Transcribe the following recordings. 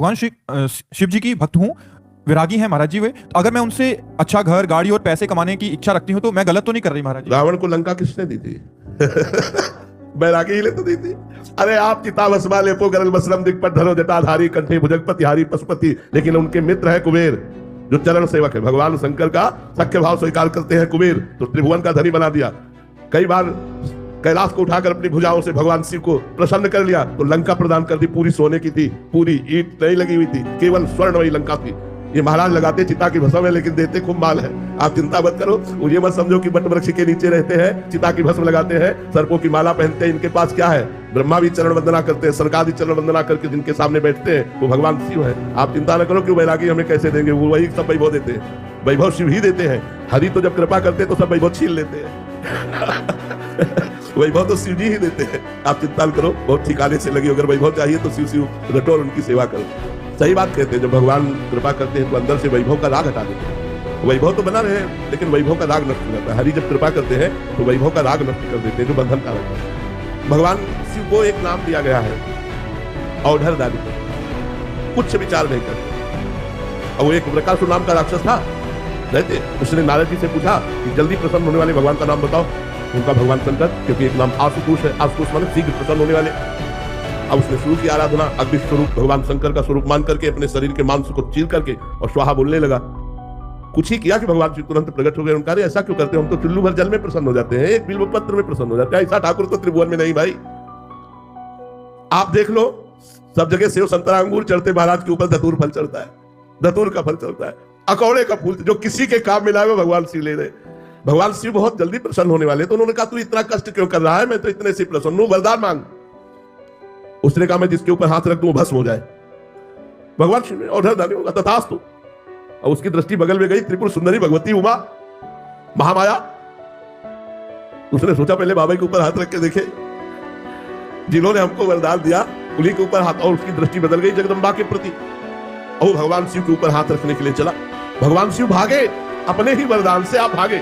भगवान शिव जी की भक्त हूँ, विरागी हैं महाराज जी वे। तो अगर मैं उनसे अच्छा घर, गाड़ी और पैसे कमाने की इच्छा रखती हूँ तो मैं गलत तो नहीं कर रही महाराज जी? रावण को लंका किसने दी थी? बैरागी ही ले तो दी थी। अरे आप चिताव अस्मा लेपो गरल बसरम दिक्पट धरो जटाधारी कंठे भुजगपति हारी पशुपति, लेकिन उनके मित्र है कुबेर जो चरण सेवक है। भगवान शंकर का सख्य भाव स्वीकार करते हैं कुबेर, तो त्रिभुवन का धनी बना दिया। कई बार कैलाश को उठाकर अपनी भुजाओं से भगवान शिव को प्रसन्न कर लिया, तो लंका प्रदान कर दी। पूरी सोने की थी, पूरी ईंट नहीं लगी हुई थी, केवल स्वर्ण वही लंका थी। ये महाराज लगाते चिता की भस्म है, लेकिन देते खूब माल है। आप चिंता मत करो, ये मत समझो कि बट वृक्ष के नीचे रहते हैं, चिता की भस्म लगाते हैं, सर्पों की माला पहनते हैं। इनके पास क्या है? ब्रह्मा भी चरण वंदना करते हैं, सरकार चरण वंदना करके जिनके सामने बैठते हैं वो भगवान शिव है। आप चिंता न करो कि वैरागी हमें कैसे देंगे, वो वही सब वैभव देते हैं। वैभव शिव ही देते हैं। हरि तो जब कृपा करते हैं तो सब वैभव छीन लेते हैं। वैभव तो शिव जी ही देते हैं। आप चिंता न करो, बहुत ठिकाने से लगी। अगर वैभव चाहिए तो शिव शिव रटो और उनकी सेवा करो। सही बात कहते हैं, जब भगवान कृपा करते हैं तो अंदर से वैभव का राग हटा देते हैं। वैभव तो बना रहे, लेकिन वैभव का राग नष्ट हो जाता है। हरि जब कृपा करते हैं तो वैभव का राग नष्ट कर देते हैं, जो बंधन का रहता है। भगवान शिव को एक नाम दिया गया है, औढ़र दानी, कुछ विचार नहीं करते। और वो एक वृकासुर नाम का राक्षस था, रहते। उसने नारद जी से पूछा कि जल्दी प्रसन्न होने वाले भगवान का नाम बताओ। उनका भगवान शंकर, क्योंकि एक नाम आशुतोष है। आशुतोष माने शीघ्र प्रसन्न होने वाले। अब उसने शुरू की आराधना, अग्नि स्वरूप भगवान शंकर का स्वरूप मान करके अपने शरीर के मांस को चीर करके और स्वाहा बोलने लगा। कुछ ही किया कि भगवान शिव तुरंत प्रकट हो गए। उनका ऐसा क्यों करते हैं? हम तो चुल्लू भर जल में प्रसन्न हो जाते हैं, एक बिल्व पत्र में प्रसन्न हो जाते हैं। ऐसा ठाकुर तो त्रिभुवन में नहीं भाई। आप देख लो, सब जगह सेव संतरा अंगूर चढ़ते, महाराज के ऊपर धतूर फल चढ़ता है, धतूर का फल चढ़ता है, अकौड़े का फूल, जो किसी के काम में लाए वो भगवान शिव ले रहे। भगवान शिव बहुत जल्दी प्रसन्न होने वाले। तो उन्होंने कहा तू इतना कष्ट क्यों कर रहा है? मैं तो इतने से प्रसन्न हूं, वरदान मांग। उसने कहा मैं जिसके ऊपर हाथ रख दूं भस्म हो जाए। भगवान शिव ने औढ़र दानी होगा तथास्तु। और उसकी दृष्टि बगल में गई, त्रिपुर सुंदरी भगवती उमा महामाया। उसने सोचा पहले बाबा के ऊपर हाथ रख के देखे, जिन्होंने हमको वरदान दिया उन्हीं के ऊपर हाथ। और उसकी दृष्टि बदल गई जगदम्बा के प्रति, और भगवान शिव के ऊपर हाथ रखने के लिए चला। भगवान शिव भागे, अपने ही वरदान से आप भागे।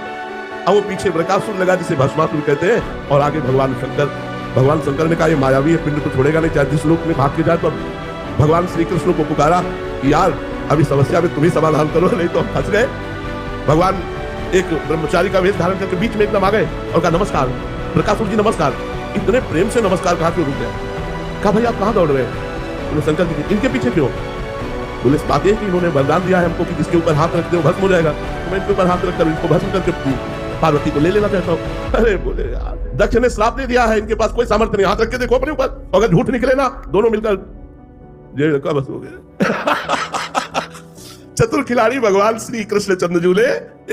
और वो पीछे वृकासुर लगा, जिसे भस्मासुर कहते हैं, और आगे भगवान शंकर ने कहा ये मायावी है, पिंड को छोड़ेगा नहीं, चाहे जिस लोक में भाग के जाए। तो भगवान श्री कृष्ण को पुकारा कि यार अभी समस्या में तुम ही समाधान करो, नहीं तो हम फंस गए। भगवान एक ब्रह्मचारी का वेश धारण करके बीच में एकदम आ गए और कहा नमस्कार वृकासुर जी, नमस्कार। इतने प्रेम से नमस्कार कहा कि रुक गया। कहा भाई आप कहाँ दौड़ रहे हैं? तो शंकर जी इनके पीछे क्यों? बोले इस बात है कि इन्होंने वरदान दिया है हमको कि जिसके ऊपर हाथ रख दे भस्म हो जाएगा, तो मैं इनके ऊपर हाथ रखकर इनको भस्म करके पार्वती को ले लेना चाहता हूँ। अरे बोले यार, दक्ष ने श्राप दे दिया है, इनके पास कोई सामर्थ्य नहीं, हाथ रख के देखो अपने ऊपर, अगर झूठ निकले ना दोनों मिलकर जेल का बस हो गए। चतुर खिलाड़ी भगवान श्री कृष्ण चंद्रजू ने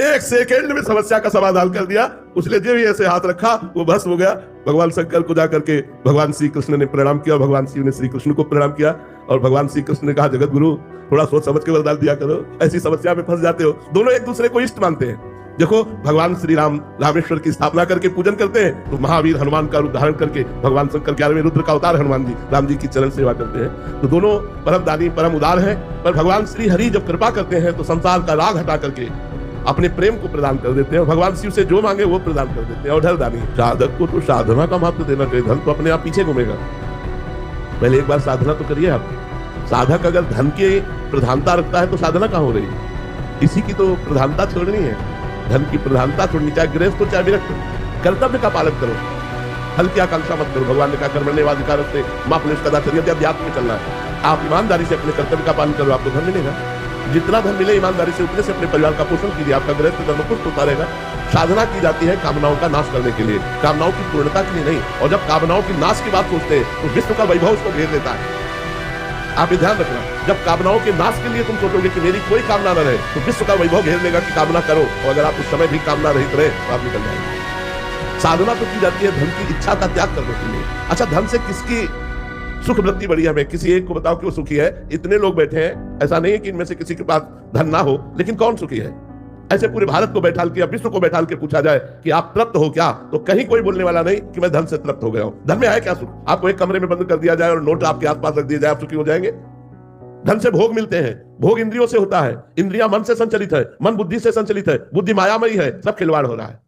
एक सेकेंड में समस्या का समाधान कर दिया। उसने जो भी ऐसे हाथ रखा वो भस्म हो गया। भगवान शंकर को जाकर के भगवान श्री कृष्ण ने प्रणाम किया, भगवान शिव ने श्री कृष्ण को प्रणाम किया, और भगवान श्री कृष्ण ने कहा जगत गुरु थोड़ा सोच समझ के वरदान दिया करो, ऐसी समस्या में फंस जाते हो। दोनों एक दूसरे को इष्ट मानते हैं। देखो भगवान श्री राम रामेश्वर की स्थापना करके पूजन करते हैं, तो महावीर हनुमान का रूप धारण करके भगवान शंकर 11वें रुद्र का अवतार हनुमान जी राम जी की चरण सेवा करते हैं। तो दोनों परम दानी परम उदार हैं। पर भगवान श्री हरि जब कृपा करते हैं तो संसार का राग हटा करके अपने प्रेम को प्रदान कर देते हैं। भगवान शिव से जो मांगे वो प्रदान कर देते हैं। औढ़र दानी, साधक को तो साधना का महत्व देना चाहिए, धन तो अपने आप पीछे घूमेगा। पहले एक बार साधना तो करिए आप। साधक अगर धन की प्रधानता रखता है तो साधना कहाँ हो रही? इसी की तो प्रधानता छोड़नी है, धन की प्रधानता छोड़नी। चाहे गृहस्थ हो चाहे विरक्त, कर्तव्य का पालन करो, फल की आकांक्षा मत करो। भगवान ने कहा कर्मण्येवाधिकार से मां पुलिस कदाचर्य, अध्यात्म में चलना है। आप ईमानदारी से अपने कर्तव्य का पालन करो, आपको धन मिलेगा। जितना धन मिले ईमानदारी से उतने से अपने परिवार का पोषण कीजिए, आपका गृहस्थ धर्म पुष्ट होता रहेगा। साधना की जाती है कामनाओं का नाश करने के लिए, कामनाओं की पूर्णता के लिए नहीं। और जब कामनाओं की नाश की बात सोचते हैं तो विश्व का वैभव उसको घेर लेता है। आप ये ध्यान रखना, जब कामनाओं के नाश के लिए तुम सोचोगे कि मेरी कोई कामना न रहे, तो विश्व का वैभव घेर लेगा कि कामना करो। और अगर आप उस समय भी कामना रहित रहे तो आप निकल जाएंगे। साधना तो की जाती है धन की इच्छा का त्याग करने के लिए। अच्छा, धन से किसकी सुख वृत्ति बढ़ी? हमें किसी एक को बताओ कि वो सुखी है। इतने लोग बैठे हैं, ऐसा नहीं है कि इनमें से किसी के पास धन ना हो, लेकिन कौन सुखी है? ऐसे पूरे भारत को बैठाल के, विश्व को बैठाल के पूछा जाए कि आप तृप्त हो क्या, तो कहीं कोई बोलने वाला नहीं कि मैं धन से तृप्त हो गया हूं। धन में है क्या सुख? आपको एक कमरे में बंद कर दिया जाए और नोट आपके आसपास रख दिया जाए, आप सुखी हो जाएंगे? धन से भोग मिलते हैं, भोग इंद्रियों से होता है, इंद्रियां मन से संचलित है, मन बुद्धि से संचलित है, बुद्धि मायामयी है, सब खिलवाड़ हो रहा है।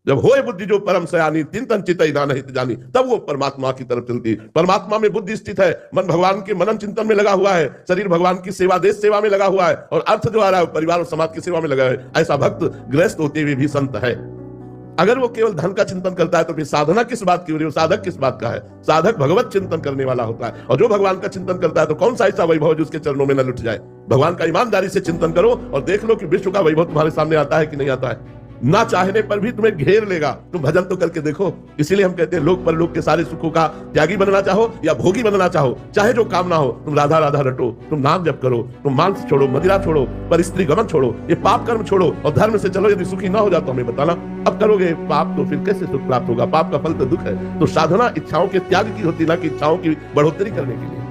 जब होए बुद्धि जो परम सयानी चिंतन चितई नानहित जानी, तब वो परमात्मा की तरफ चलती। परमात्मा में बुद्धि स्थित है, मन भगवान के मनन चिंतन में लगा हुआ है, शरीर भगवान की सेवा देश सेवा में लगा हुआ है, और अर्थ जो आ रहा है परिवार और समाज की सेवा में लगा है। ऐसा भक्त गृहस्थ होते हुए भी संत है। अगर वो केवल धन का चिंतन करता है तो फिर साधना किस बात की हो रही है, साधक किस बात का है? साधक भगवत चिंतन करने वाला होता है, और जो भगवान का चिंतन करता है तो कौन सा ऐसा वैभव जो उसके चरणों में न लुट जाए। भगवान का ईमानदारी से चिंतन करो और देख लो कि विश्व का वैभव तुम्हारे सामने आता है कि नहीं आता है। ना चाहने पर भी तुम्हें घेर लेगा। तुम भजन तो करके देखो। इसीलिए हम कहते हैं लोक परलोक के सारे सुखों का त्यागी बनना चाहो या भोगी बनना चाहो, चाहे जो काम ना हो, तुम राधा राधा रटो, तुम नाम जप करो, तुम मांस छोड़ो, मदिरा छोड़ो, पर स्त्री गमन छोड़ो, ये पाप कर्म छोड़ो और धर्म से चलो। यदि सुखी ना हो जाओ तो हमें बताना। अब करोगे पाप तो फिर कैसे सुख प्राप्त होगा? पाप का फल तो दुख है। तो साधना इच्छाओं के त्याग की होती, ना कि इच्छाओं की बढ़ोतरी करने के लिए।